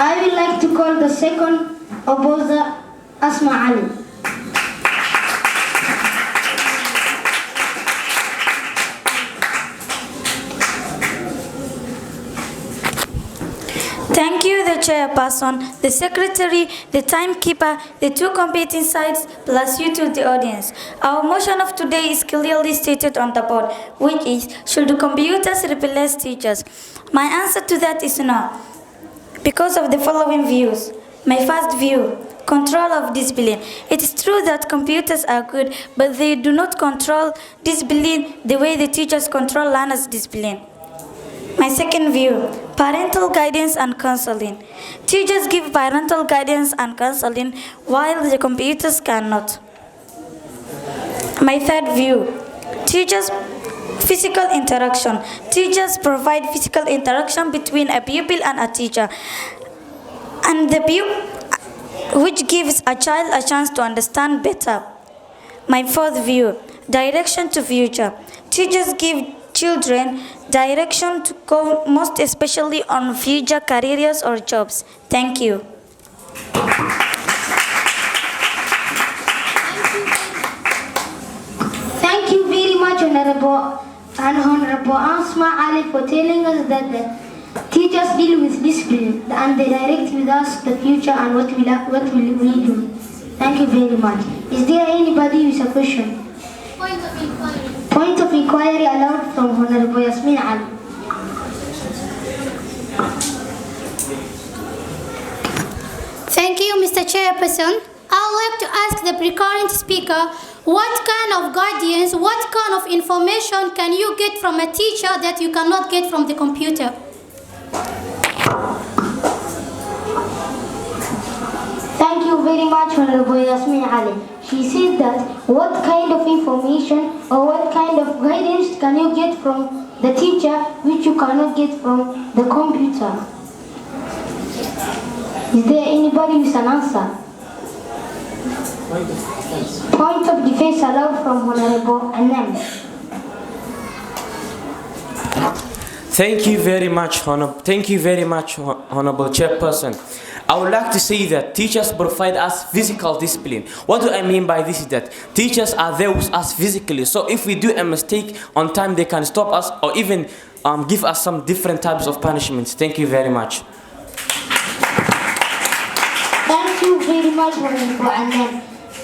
I would like to call the second opposer Asma Ali. Thank you, the chairperson, the secretary, the timekeeper, the two competing sides, plus you to the audience. Our motion of today is clearly stated on the board, which is, should the computers replace teachers? My answer to that is no, because of the following views. My first view, control of discipline. It is true that computers are good, but they do not control discipline the way the teachers control learners' discipline. My second view, parental guidance and counseling. Teachers give parental guidance and counseling while the computers cannot. My third view, teachers' physical interaction. Teachers provide physical interaction between a pupil and a teacher, and the which gives a child a chance to understand better. My fourth view, direction to future. Teachers give children direction to go, most especially on future careers or jobs. Thank you. Thank you very much, Honorable Asma Ali, for telling us that the teachers deal with discipline and they direct with us the future and what will we do. Thank you very much. Is there anybody with a question? Point of inquiry allowed from Honorable Yasmin Ali. Thank you, Mr. Chairperson. I would like to ask the recurrent speaker, what kind of guidance, what kind of information can you get from a teacher that you cannot get from the computer? Thank you very much, Honorable Yasmin Ali. She said that what kind of information or what kind of guidance can you get from the teacher which you cannot get from the computer? Is there anybody with an answer? Point of defense allowed from Honorable Anam. Thank you very much, Honorable Chairperson. I would like to say that teachers provide us physical discipline. What do I mean by this is that teachers are there with us physically. So if we do a mistake on time, they can stop us or even give us some different types of punishments. Thank you very much. Thank you very much, Honorable Anam.